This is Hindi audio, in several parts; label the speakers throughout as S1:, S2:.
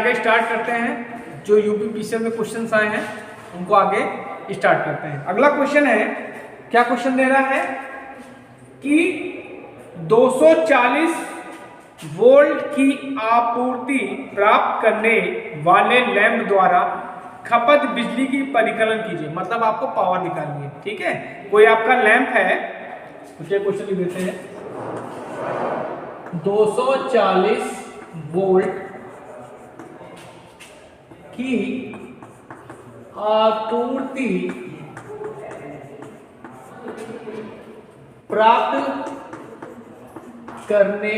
S1: आगे स्टार्ट करते हैं, जो यूपीपीसीएल में क्वेश्चंस आए हैं उनको आगे स्टार्ट करते हैं। अगला क्वेश्चन है, क्या क्वेश्चन दे रहा है कि 240 वोल्ट की आपूर्ति प्राप्त करने वाले लैंप द्वारा खपत बिजली की परिकलन कीजिए। मतलब आपको पावर निकालनी है, ठीक है। कोई आपका लैंप है, मुझे क्वेश्चन लिख देते हैं, 240 वोल्ट की आपूर्ति प्राप्त करने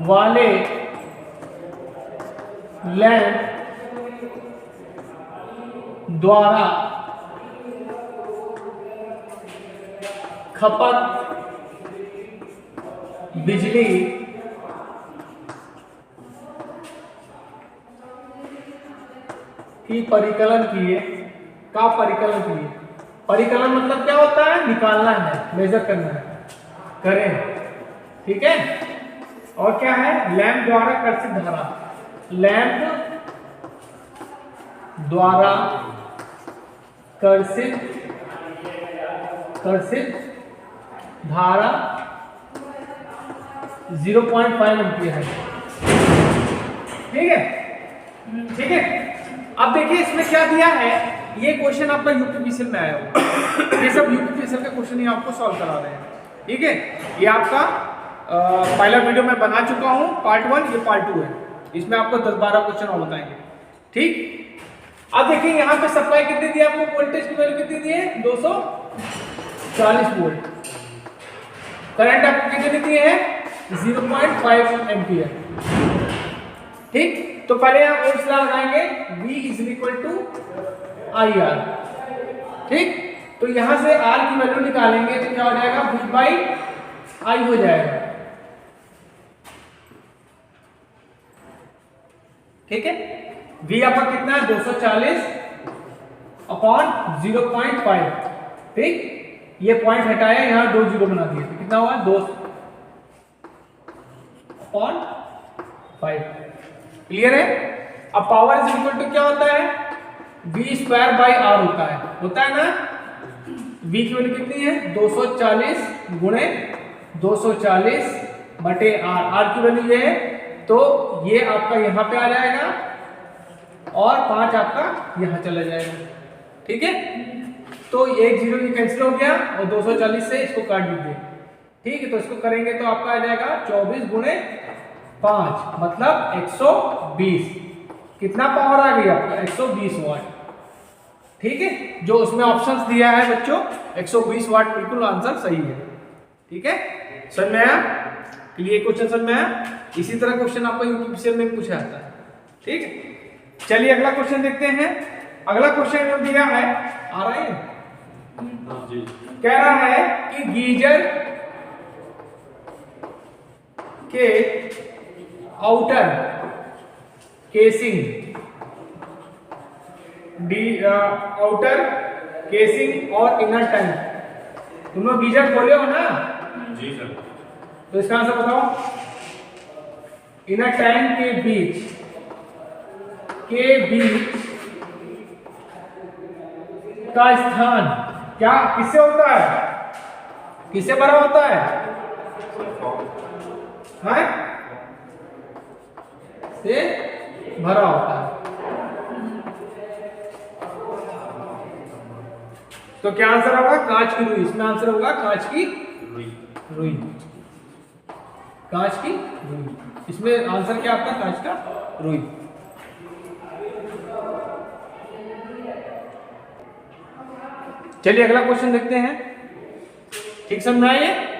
S1: वाले लैंप द्वारा खपत बिजली की परिकलन किए, का परिकलन किए। परिकलन मतलब क्या होता है, निकालना है, मेजर करना है, करें, ठीक है। और क्या है, लैंप द्वारा कर्षित धारा, लैंप द्वारा कर्षित धारा 0.5 एम्पीयर है, ठीक है, ठीक है। अब देखिए इसमें क्या दिया है, ये क्वेश्चन आपका यूपीपीसीएल में आया होगा, ये सब यूपीपीसीएल का क्वेश्चन ही आपको सॉल्व करा रहे हैं, ठीक है। ये आपका पहला वीडियो मैं बना चुका हूं, पार्ट 1, ये पार्ट 2 है। इसमें आपको 10-12 क्वेश्चन और बताएंगे, ठीक। अब देखिए यहाँ पे सप्लाई कितनी दी, आपको वोल्टेज की वैल्यू कितनी दी है, 240 वोल्ट। करंट आपको कितनी दी है, 0.5 एम्पीयर, ठीक। तो पहले हम ओम्स लॉ लगाएंगे, V = IR, ठीक। तो यहां से R की वैल्यू निकालेंगे तो क्या हो जाएगा, V/I हो जाएगा, ठीक है। V आपका कितना है, 240/0.5, ठीक। ये पॉइंट हटाया, यहां 2 जीरो बना दिए, तो कितना हुआ, 2/5। क्लियर है। अब पावर इज इक्वल टू क्या होता है, V²/R होता है ना। V की वैल्यू कितनी है, 240 गुणे 240/R, R की वैल्यू ये है, तो ये आपका यहां पे आ जाएगा और 5 आपका यहां चला जाएगा, ठीक है। तो एक जीरो ये कैंसिल हो गया और 240 से इसको काट दीजिए, ठीक है। तो इसको करेंगे तो आपका आ जाएगा 24 गुणे 5, मतलब 120। कितना पावर आ गई आपका, 120 वाट, ठीक है। जो उसमें ऑप्शंस दिया है बच्चों, 120 वाट बिल्कुल आंसर सही है, ठीक है। समझ में आया, ये क्वेश्चन समझ में आया। इसी तरह क्वेश्चन आपको यूपीपीसीएल में पूछा जाता है, ठीक है। चलिए अगला क्वेश्चन देखते हैं। अगला क्वेश्चन जो दिया है, आ रहा है, कह रहा है कि गीजर के आउटर केसिंग, आउटर केसिंग और इनर टैंक, तुम लोग गीजर खोले हो ना,
S2: जी सर।
S1: तो इसका आंसर बताओ। इनर टैंक के बीच का स्थान क्या किससे होता है, किससे भरा होता है, हैं? से भरा होता है। तो क्या आंसर होगा, कांच की रुई। इसमें आंसर होगा कांच की रुई, कांच की रुई। इसमें आंसर क्या आपका, कांच का रुई। चलिए अगला क्वेश्चन देखते हैं, ठीक समझ में आइए।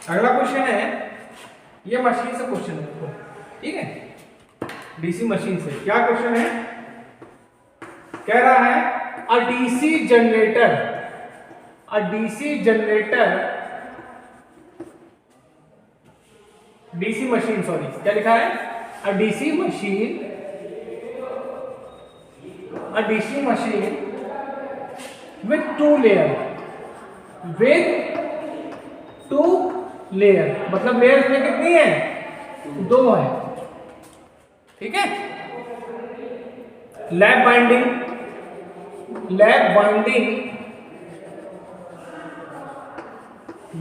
S1: अगला क्वेश्चन है, ये मशीन से क्वेश्चन है, ठीक है, डीसी मशीन से। क्या क्वेश्चन है, कह रहा है a DC generator, a DC generator, DC machine, sorry क्या लिखा है, a DC machine, a DC machine with two layer, with two layer, मतलब लेयर में कितनी है, दो है, ठीक है। Lap binding, lap binding,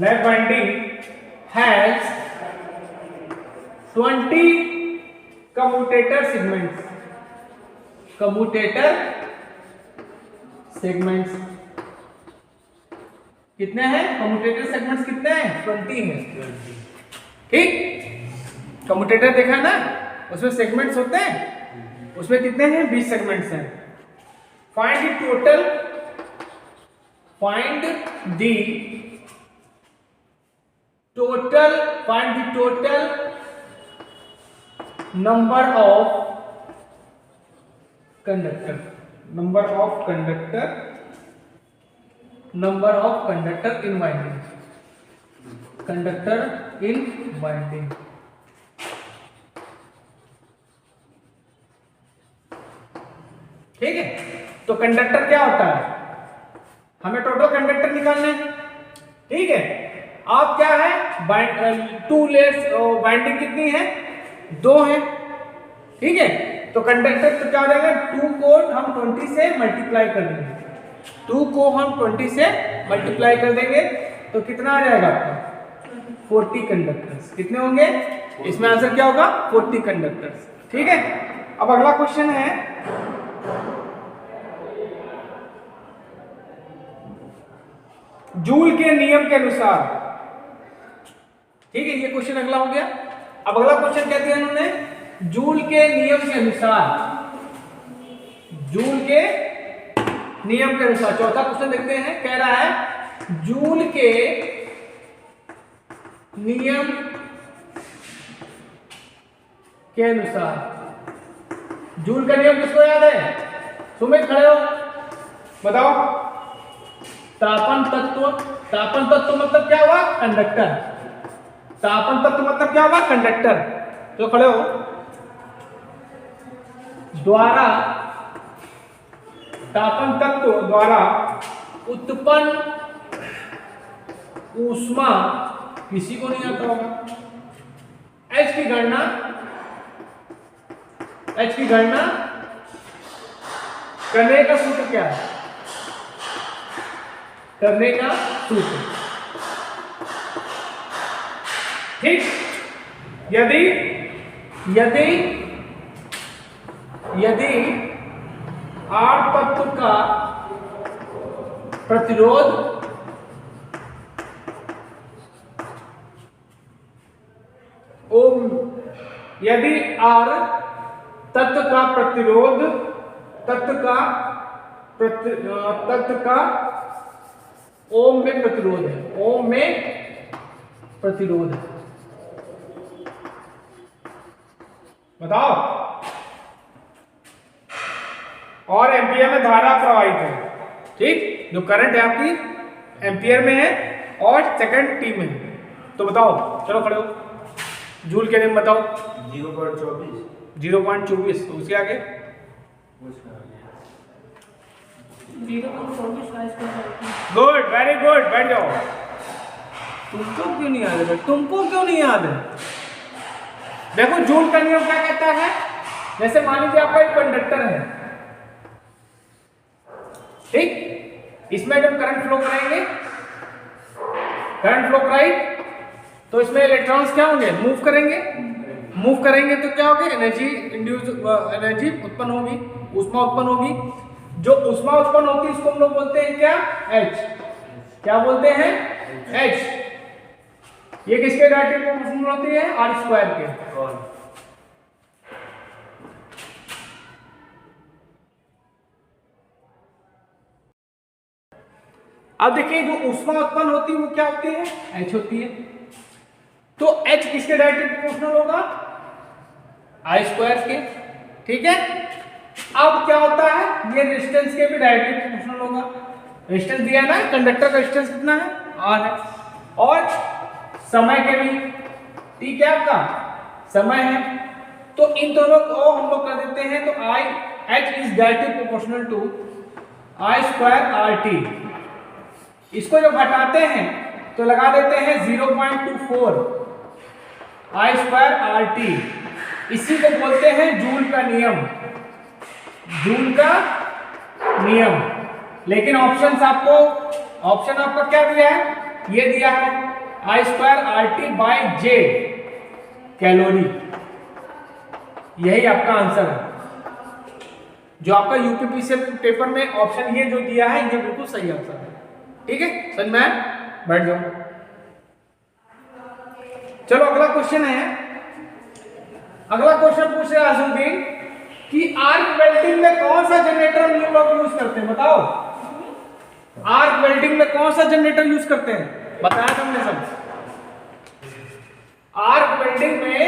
S1: lap binding has 20 commutator segments, commutator segments कितने हैं, कम्यूटेटर सेगमेंट्स कितने हैं, 20 हैं, ठीक। कम्यूटेटर देखा है ना, उसमें सेगमेंट्स होते हैं, उसमें कितने हैं, 20 सेगमेंट्स हैं। Find the total, find the total, find the total number of conductor, number of conductor, number of conductor in winding, conductor in winding. ठीक है, तो कंडक्टर क्या होता है, हमें टोटल कंडक्टर निकालने हैं, ठीक है। अब क्या है, टू लेयर्स, बाइंडिंग कितनी है, दो है, ठीक है। तो कंडक्टर तो क्या हो जाएगा, 2 को हम 20 से मल्टीप्लाई कर देंगे, 2 को हम 20 से मल्टीप्लाई कर देंगे तो कितना आ जाएगा आपका, 40 कंडक्टर्स। कितने होंगे, इसमें आंसर क्या होगा, 40 कंडक्टर्स, ठीक है। अब अगला क्वेश्चन है, जूल के नियम के अनुसार, ठीक है, ये क्वेश्चन अगला हो गया। अब अगला क्वेश्चन क्या दिया इन्होंने, जूल के नियम के अनुसार, जूल के नियम के अनुसार। चौथा क्वेश्चन देखते हैं, कह रहा है जूल के नियम के अनुसार, जूल का नियम किसको याद है, सुमित खड़े हो, बताओ। तापन तत्व, तापन तत्व मतलब क्या हुआ, कंडक्टर, तापन तत्व मतलब क्या हुआ, कंडक्टर, तो खड़े हो, द्वारा, तापन तत्व द्वारा उत्पन्न ऊष्मा, किसी को नहीं आता होगा, एच की गणना, एच की गणना करने का सूत्र क्या है, करने का सूत्र, ठीक। यदि यदि यदि आर तत्व का प्रतिरोध ओम, यदि आर तत्व का प्रतिरोध, तत्व का ओम में प्रतिरोध है, ओम में प्रतिरोध है, बताओ, और एम्पियर में धारा प्रवाहित है, ठीक। जो करंट है आपकी एम्पियर में है और सेकंड टी में है, तो बताओ, चलो खड़े हो, जूल के नियम बताओ। 0.24, तो उसके आगे
S2: 0.24,
S1: गुड, वेरी गुड, बैठ जाओ। तुमको क्यों नहीं याद है, तुमको क्यों नहीं याद है, देखो जूल का नियम क्या कहता है, जैसे मान लीजिए आपका एक कंडक्टर है, ठीक, इसमें जब करंट फ्लो करेंगे, करंट फ्लो कराइट, तो इसमें इलेक्ट्रॉन्स क्या होंगे, मूव करेंगे, मूव करेंगे तो क्या होगी, एनर्जी इंड्यूस, एनर्जी उत्पन्न होगी, ऊष्मा उत्पन्न होगी। जो ऊष्मा उत्पन्न होती है उसको हम लोग बोलते हैं क्या, एच, क्या बोलते हैं, एच। ये किसके डायरेक्टली प्रोपोर्शनल होती है, आर स्क्वायर के। अब देखिए जो ऊष्मा उत्पन्न होती है वो क्या होती है, एच होती है। तो एच किसके डायरेक्टली प्रोपोर्शनल होगा, आई स्क्वायर के, ठीक है। अब क्या होता है, ये रेजिस्टेंस के भी डायरेक्टली लोगों का, रेजिस्टेंस दिया है ना, कंडक्टर का रेजिस्टेंस कितना है, R है। और समय के भी ठीक है, आपका समय है, तो इन दोनों को हम लोग कर देते हैं, तो H is directly proportional to I square RT। इसको जब घटाते हैं तो लगा देते हैं 0.24 I स्क्वायर RT। इसी को बोलते हैं जूल का नियम, जूल का नियम। लेकिन ऑप्शन आपका क्या दिया है, ये दिया है I square RT by J calorie. यही आपका आंसर है। जो आपका यूपीपीसीएल पेपर में ऑप्शन ये जो दिया है, ये बिल्कुल सही आंसर है। ठीक है, समझ में आया? बैठ जाओ। चलो अगला क्वेश्चन है। अगला क्वेश्चन पूछ रहे आजुद्दीन कि आर्क वेल्डिंग में कौन सा जनरेटर हम लोग यूज करते हैं, बताओ। आर्क वेल्डिंग में कौन सा जनरेटर यूज करते हैं, बताया तुमने सब। आर्क वेल्डिंग में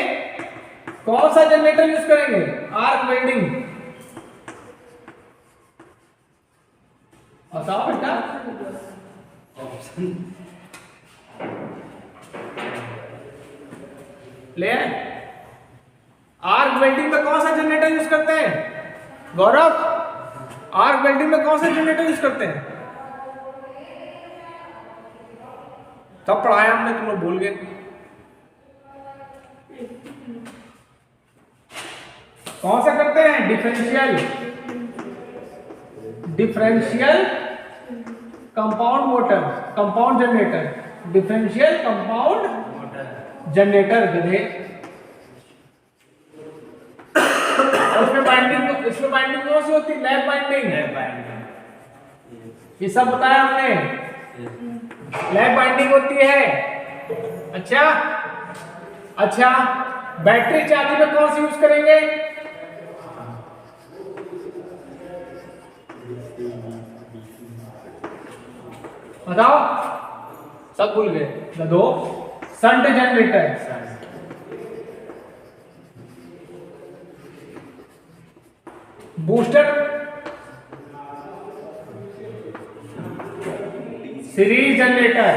S1: कौन सा जनरेटर यूज करेंगे, आर्क वेल्डिंग बताओ बेटा। ले आर्क वेल्डिंग में कौन सा जनरेटर यूज करते हैं, गौरव। आर्क वेल्डिंग में कौन सा जनरेटर यूज करते हैं, तब पढ़ाया हमने, तुम लोग भूल गए। कौन सा करते हैं, differential compound motor, compound generator, differential compound generator गधे। उसमें बाइंडिंग कौन सी होती है, लैब बाइंडिंग। ये सब बताया हमने, लैब बाइंडिंग होती है। अच्छा बैटरी चार्जिंग में कौन सी यूज करेंगे, बताओ, सब भूल गए। दो shunt generator, booster, series generator,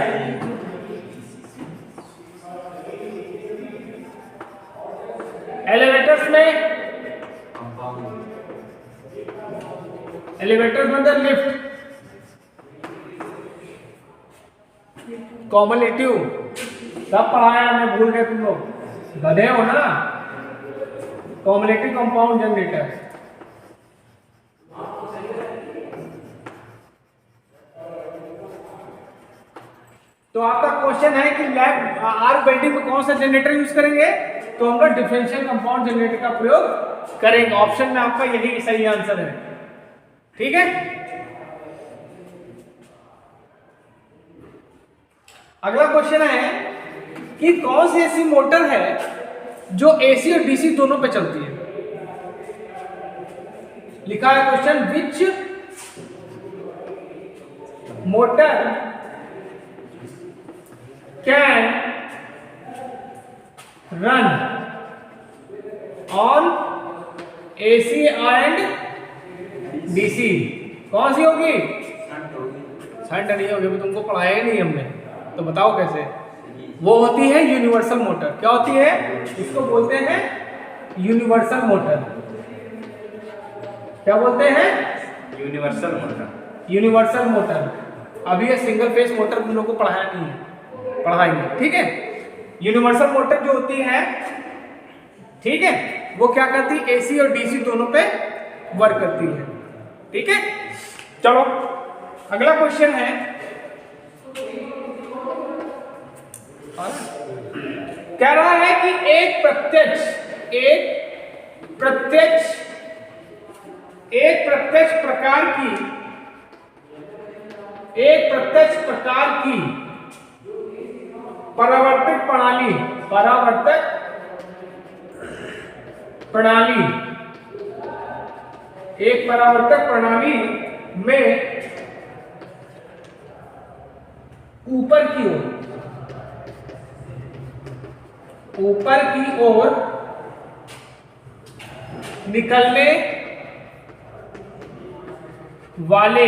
S1: elevators में अंदर लिफ्ट, कॉमुलेटिव। सब पढ़ाया हमने, भूल गए तुम लोग, गधे हो ना। Cumulative compound generator. तो आपका क्वेश्चन है कि लैब आर्क वेल्डिंग में कौन सा जनरेटर यूज करेंगे, तो हम लोग डिफरेंशियल कंपाउंड जनरेटर का प्रयोग करेंगे। ऑप्शन में आपका यही सही आंसर है। ठीक है, अगला क्वेश्चन है कि कौन सी ऐसी मोटर है जो एसी और डीसी दोनों पे चलती है। लिखा है question, which motor can run on AC and DC. कौन सी होगी, शंट नहीं होगी, तुमको पढ़ाया नहीं हमने, तो बताओ कैसे। वो होती है यूनिवर्सल मोटर। क्या होती है, इसको बोलते हैं यूनिवर्सल मोटर। क्या बोलते हैं,
S2: यूनिवर्सल मोटर।
S1: Universal motor. अभी ये सिंगल फेज मोटर तुम लोग को पढ़ाया नहीं है, पढ़ाएंगे। ठीक है, यूनिवर्सल मोटर जो होती है, ठीक है, वो क्या करती है, एसी और डीसी दोनों पे वर्क करती है। ठीक है, चलो अगला क्वेश्चन है। कह रहा है कि एक प्रत्यक्ष प्रकार की परावर्तक प्रणाली एक परावर्तक प्रणाली में ऊपर की ओर निकलने वाले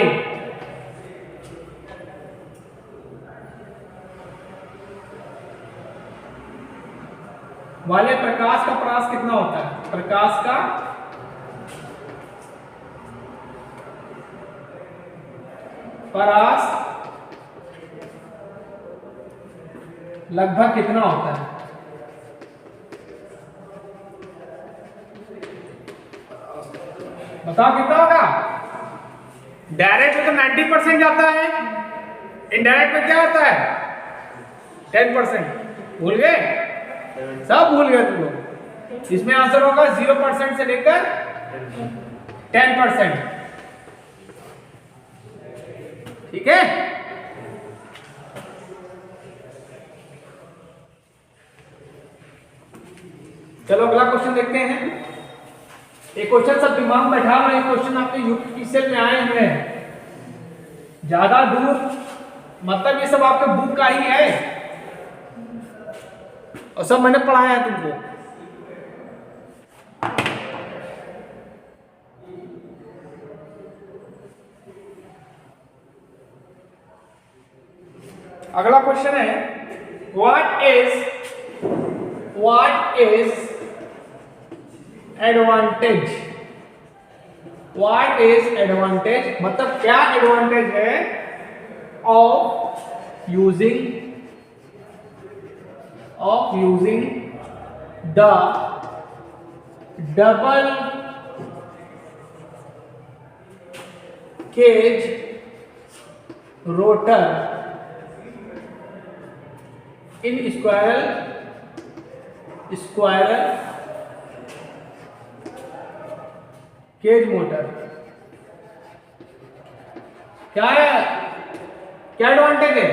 S1: वाले प्रकाश का परास कितना होता है? प्रकाश का परास लगभग कितना होता है? बताओ कितना होगा? डायरेक्ट में तो 90% जाता है, इनडायरेक्ट में क्या आता है? 10%। भूल गए? सब भूल गए तुम लोग। इसमें आंसर होगा 0% से लेकर 10%। ठीक है? चलो अगला क्वेश्चन देखते हैं। एक क्वेश्चन सब दिमाग में बैठा लो, एक क्वेश्चन आपके यूपीएससी में आए हुए हैं ज्यादा दूर, मतलब ये सब आपके बुक का ही है और सब मैंने पढ़ाया है तुमको। अगला क्वेश्चन है what is advantage? What is advantage मतलब क्या एडवांटेज है of using the double cage rotor in squirrel cage motor? क्या है, क्या एडवांटेज है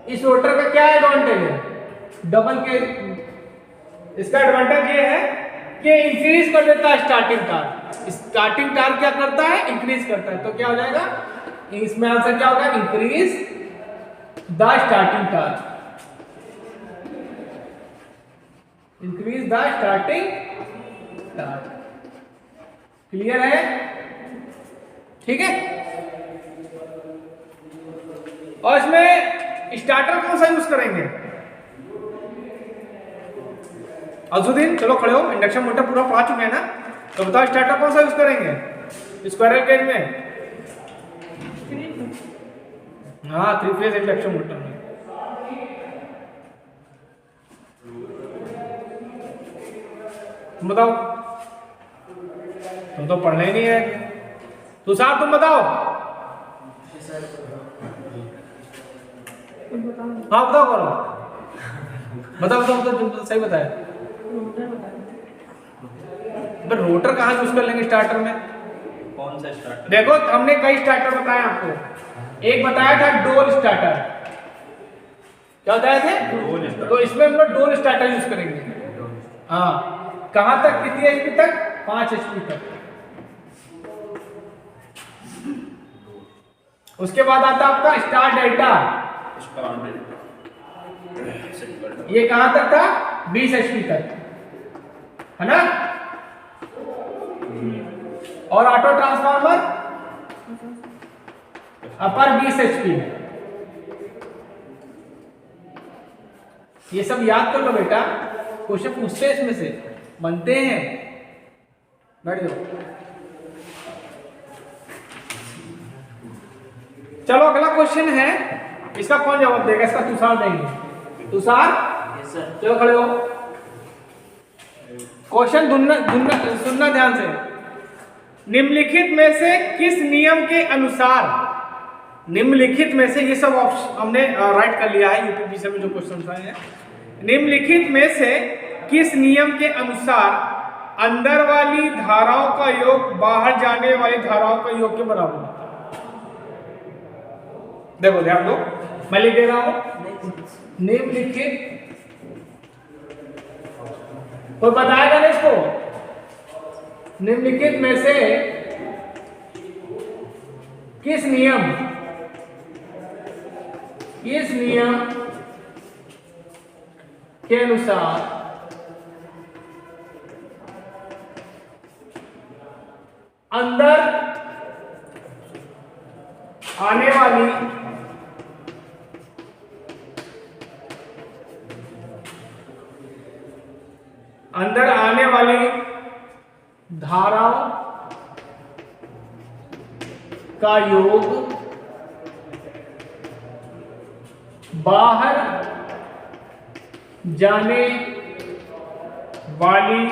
S1: इस रोटर का? क्या एडवांटेज है डबल केज? इसका एडवांटेज ये है कि इंक्रीज कर देता है स्टार्टिंग टार्क। स्टार्टिंग टार्क क्या करता है? इंक्रीज करता है। तो क्या हो जाएगा इसमें? आंसर क्या होगा? Increase the starting torque. Increase the starting torque. Clear है? ठीक है। और इसमें स्टार्टर कौन सा यूज करेंगे? अजुद्दीन चलो खड़े हो, इंडक्शन मोटर पूरा पढ़ा चुके हैं ना, तो बताओ स्टार्टर कौन सा यूज करेंगे स्क्वायरल केज में? हाँ 3 फेज इंडक्शन मोटर में। तुम बताओ, तुम तो पढ़ना ही नहीं है। तुषार तुम बताओ। हाँ बताओ करो, बताओ सही बताया। रोटर कहाँ यूज कर लेंगे स्टार्टर में?
S2: कौन सा स्टार्टर?
S1: देखो हमने कई स्टार्टर बताए आपको। एक बताया था डोल स्टार्टर, क्या बताए थे? तो इसमें हम लोग डोल स्टार्टर यूज करेंगे। हाँ कहां तक? कितनी एचपी तक? 5 एचपी तक। उसके बाद आता आपका स्टार डेल्टा। ये कहां तक था? 20 एचपी तक, है ना? और ऑटो ट्रांसफार्मर अपर 20 एचपी। ये सब याद कर लो बेटा, क्वेश्चन पूछते हैं इसमें से, बनते हैं। बैठ जाओ। चलो अगला क्वेश्चन है, इसका कौन जवाब देगा? इसका तुषार देंगे। तुषार चलो खड़े हो। क्वेश्चन सुनना ध्यान से। निम्नलिखित में से किस नियम के अनुसार, निम्नलिखित में से, ये सब हमने राइट कर लिया है यूपीएससी में जो क्वेश्चन आए हैं। निम्नलिखित में से किस नियम के अनुसार अंदर वाली धाराओं का योग बाहर जाने वाली धाराओं का योग के बराबर होता है? देखो ध्यान दो, मैं लिख दे रहा हूं। निम्नलिखित, कोई बताएगा ना इसको? निम्नलिखित में से किस नियम के अनुसार अंदर आने वाली अंदर आने वाली धाराओं का योग बाहर जाने वाली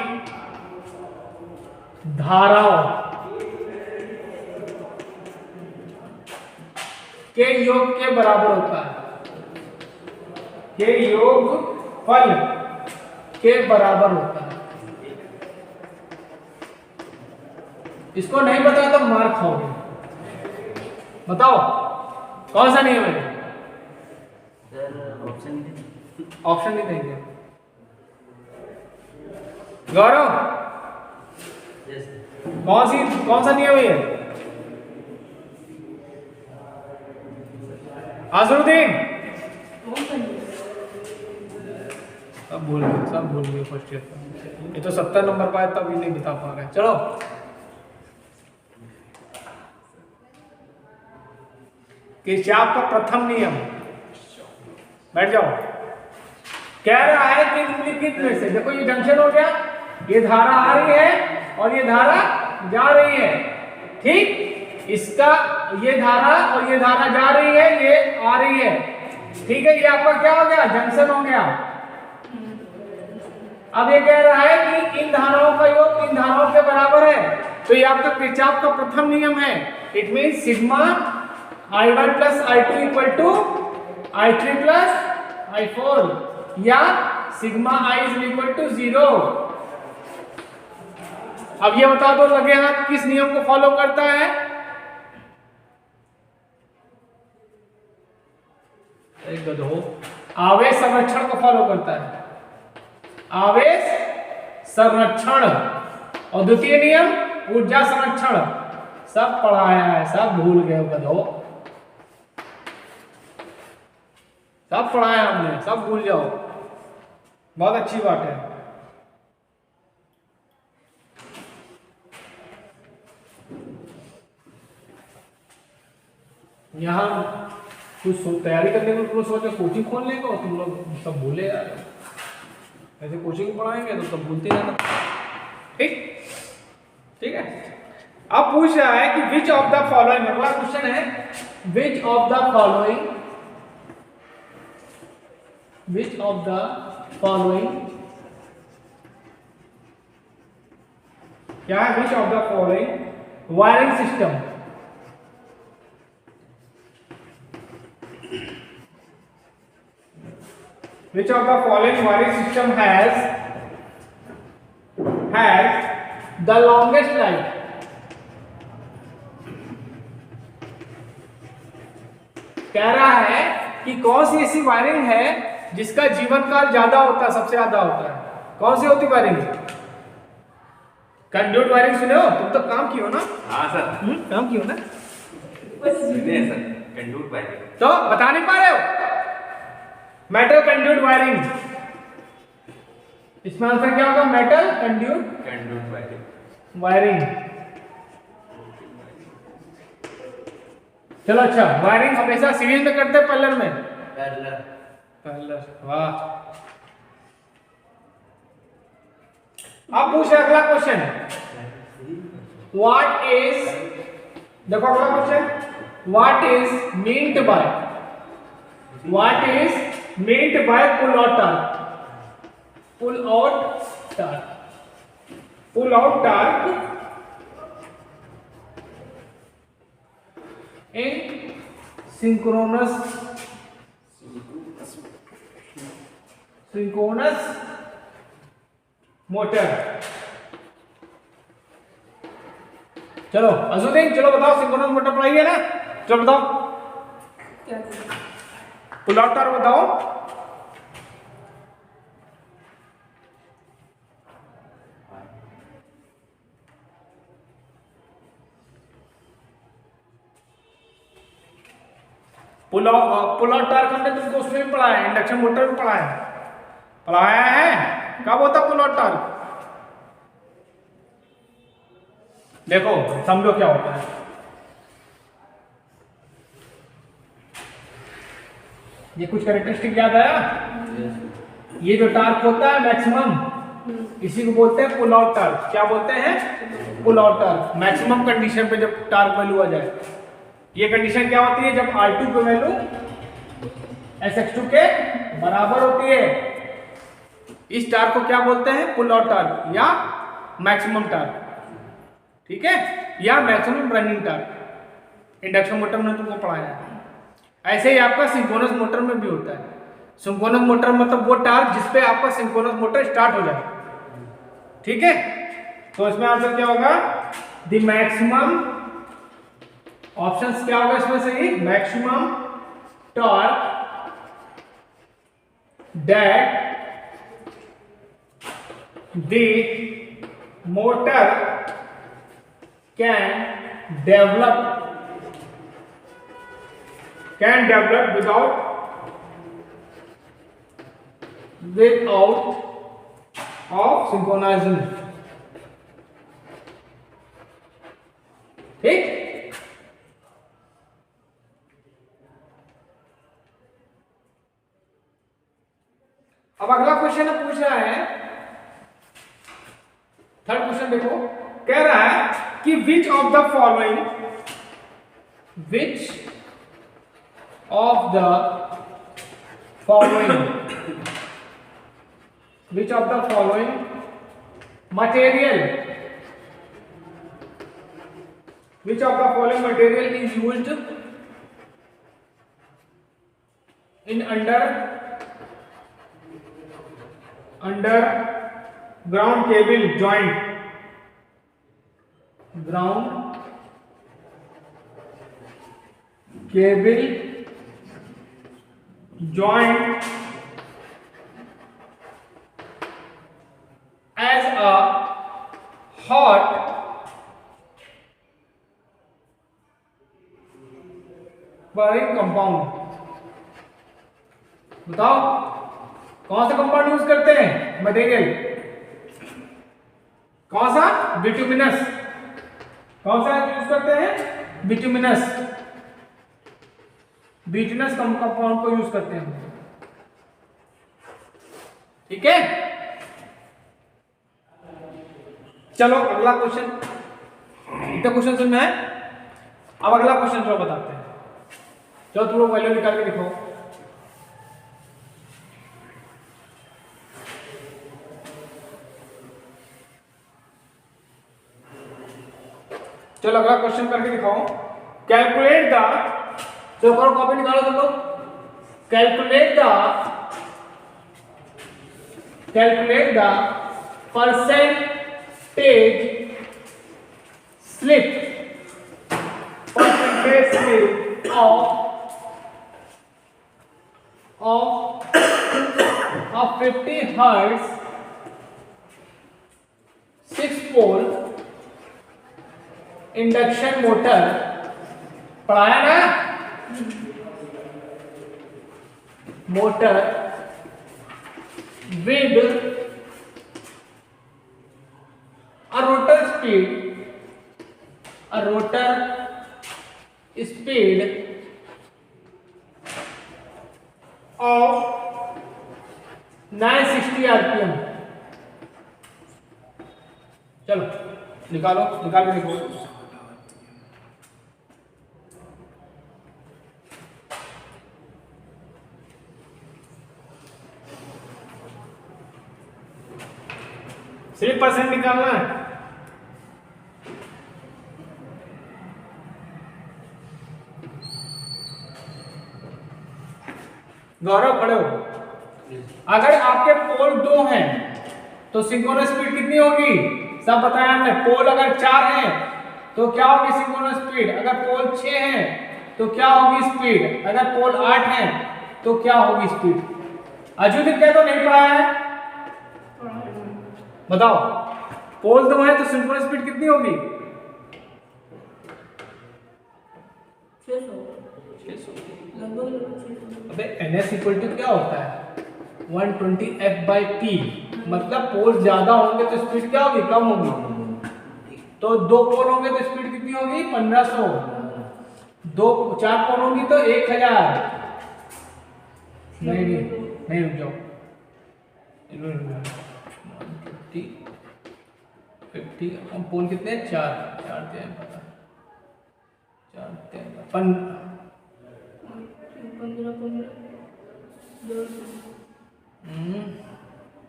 S1: धाराओं के योग के बराबर होता है, के योग फल के बराबर होता है। इसको नहीं पता तो मार खाओगे। बताओ कौन सा नियम है? ऑप्शन नहीं देंगे। गौरव कौन सा नियम है ये? आजरुद्दीन सब भूल गए फर्स्ट ईयर का। ये तो 70 नंबर पाए तब भी नहीं बता पा रहे। चलो किरचॉफ का प्रथम नियम, बैठ जाओ। कह रहा है कि निम्नलिखित में से, देखो ये जंक्शन हो गया, ये धारा आ रही है और ये धारा जा रही है, ठीक। इसका ये धारा और ये धारा जा रही है, ये आ रही है, ठीक है। ये आपका क्या हो गया? जंक्शन हो गया। अब ये कह रहा है कि इन धाराओं का योग इन धाराओं के बराबर है, तो ये आपका किरचॉफ का प्रथम नियम है। It mean sigma I1 plus I2 equal to I3 plus I4, या sigma I is equal to 0। अब ये बता दो लगे हाथ किस नियम को फॉलो करता है? एक गधो आवेश संरक्षण को फॉलो करता है। आवेश संरक्षण। और द्वितीय नियम ऊर्जा संरक्षण। सब पढ़ाया है, सब भूल गए गधो, सब पढ़ाया हमने, सब भूल जाओ। बहुत अच्छी बात है। यहाँ कुछ तैयारी करने को तुम सोचो कोचिंग खोल लेंगे और तुम लोग सब भूले यार। ऐसे कोचिंग पढ़ाएंगे तो सब भूलते रहना, ठीक ठीक है। अब पूछ रहा है कि विच ऑफ द फॉलोइंग, अगला क्वेश्चन है which of the following, which of the following, क्या है? which of the following wiring system which of the following wiring system has the longest life? कह रहा है कि कौन सी ऐसी वायरिंग है जिसका जीवन काल ज्यादा होता है, सबसे ज्यादा होता है। कौन सी होती वायरिंग? कंड्यूट वायरिंग सुने हो? तुम तो काम किए हो ना?
S2: हाँ सर।
S1: काम किए हो ना?
S2: सुने हैं सर, कंड्यूट वायरिंग।
S1: तो बता नहीं पा रहे हो? Metal conduit wiring. इसमें आंसर क्या होगा? Metal conduit wiring. चलो अच्छा, वायरिंग हमेशा सीरीज में करते हैं पैरेलल में? पैरेलल। वाह। अब पूछे अगला क्वेश्चन, व्हाट इज, देखो अगला question, what is meant by pull out torque? Pull out torque in synchronous motor. चलो अजुद्दीन, चलो बताओ, सिंक्रोनस मोटर पढ़ाई है ना? चलो बताओ, पुल आउट टार्क बताओ। पुल आउट टार्क हमने तुमको उसमें भी पढ़ाया है, इंडक्शन मोटर में पढ़ाया है। कब होता पुल आउट टार्क? देखो समझो क्या होता है। ये कुछ कैरेक्टरिस्टिक याद आया? ये जो टार्क होता है मैक्सिमम, इसी को बोलते हैं पुल आउट टॉर्क। क्या बोलते हैं? Pull out torque. Maximum condition पे जब टॉर्क वैल्यू आ जाए, ये कंडीशन क्या होती है? जब R2 की वैल्यू SX2 के बराबर होती है। इस टॉर्क को क्या बोलते हैं? पुल आउट टॉर्क या मैक्सिमम टॉर्क, ठीक है, या maximum running torque. Induction motor में तुमको पढ़ाया है। ऐसे ही आपका सिंक्रोनस मोटर में भी होता है। सिंक्रोनस मोटर मतलब वो टॉर्क जिस पे आपका सिंक्रोनस मोटर स्टार्ट हो जाए, ठीक है। तो इसमें आंसर क्या होगा? द मैक्सिमम, ऑप्शंस क्या होगा इसमें सही? Maximum torque that the motor can develop without of synchronization, ठीक। अब अगला क्वेश्चन पूछ रहा है, थर्ड क्वेश्चन देखो, कह रहा है कि which of the following material is used in underground cable joint, ground cable joint as a hot burning compound। बताओ कौन सा कंपाउंड यूज करते हैं? मटेरियल कौन सा? बिटुमिनस। कौन सा यूज करते हैं? बिटुमिनस। बिटुमिनस कंपाउंड को यूज करते हैं, ठीक है। चलो अगला क्वेश्चन, इतना क्वेश्चन सुनना है। अब अगला क्वेश्चन जो बताते हैं, चलो तुम लोग वैल्यू निकाल के दिखाओ। चलो अगला क्वेश्चन करके दिखाओ। कैलकुलेट द, तो करो कॉपी निकालो तुम लोग। Calculate the percentage slip of 50 hertz 6 pole induction motor. पढ़ाया ना? Motor with rotor speed of 960 RPM। चलो निकाल के देखो। सिर्फ परसेंट निकालना है। गौरव खड़े हो। अगर आपके पोल 2 हैं तो सिंक्रोनस स्पीड कितनी होगी? सब बताया हमने। पोल अगर 4 हैं तो क्या होगी सिंक्रोनस स्पीड? अगर पोल 6 हैं तो क्या होगी स्पीड? अगर पोल 8 हैं तो क्या होगी स्पीड? अजू दिन क्या तो नहीं पढ़ाया है? बताओ। पोल 2 है तो सिंक्रोनस स्पीड कितनी होगी? 600। अबे ns इक्वल टू क्या होता है? 120f/p। मतलब पोल ज्यादा होंगे तो स्पीड क्या होगी? कम होगी। तो 2 पोल होंगे तो स्पीड कितनी होगी? 1500। 4 पोल होंगी तो 1000। नहीं रुक जाओ। 150 50 हम पोल कितने हैं? 4 4 3 पता 4 3 15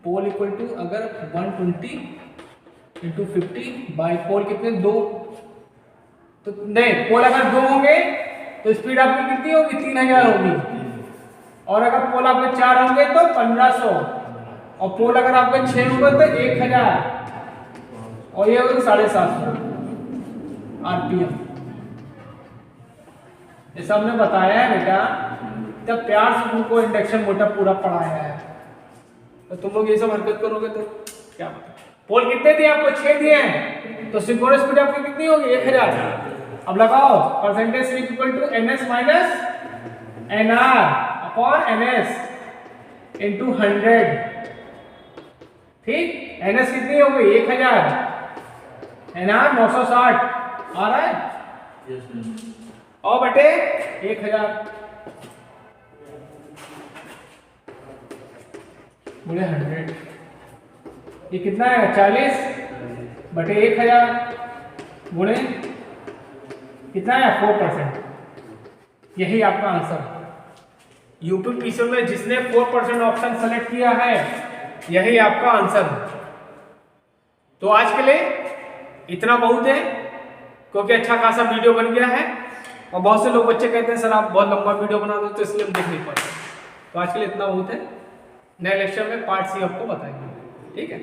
S1: पोल इक्वल टू अगर 120 इंटू 50 बाई पोल कितने 2, तो नहीं पोल अगर 2 होंगे तो स्पीड आपकी कितनी होगी? 3000 होगी। और अगर पोल आपके 4 होंगे तो 1500, और पोल अगर आपके 6 होंगे तो 1000, और ये होगा 750 आरपीएम। ये सब हमने बताया है बेटा, जब प्यार से तुमको इंडक्शन मोटर पूरा पढ़ाया है, तो तुम लोग ये सब हरकत करोगे तो क्या पता। पोल कितने दिए आपको? 6 दिए हैं, तो सिंक्रोनस स्पीड आपकी कितनी होगी? 1000। अब लगाओ percentage switch equal to ns minus nr upon ns into 100। ठीक, ns कितनी हो गई? 1000, nr 960 आ रहा है। और बटे 1000 गुणे 100, ये कितना है? 40 बटे 1000 गुणे कितना है? 4%। यही आपका आंसर है। यूपीपीसीएल में जिसने 4% ऑप्शन सेलेक्ट किया है, यही आपका आंसर है। तो आज के लिए इतना बहुत है, क्योंकि अच्छा खासा वीडियो बन गया है, और बहुत से लोग बच्चे कहते हैं सर आप बहुत लंबा वीडियो बना दो, तो इसलिए हम देख नहीं पाते। तो आज के लिए इतना बहुत है। नए लेक्चर में पार्ट सी आपको बताएंगे। ठीक है।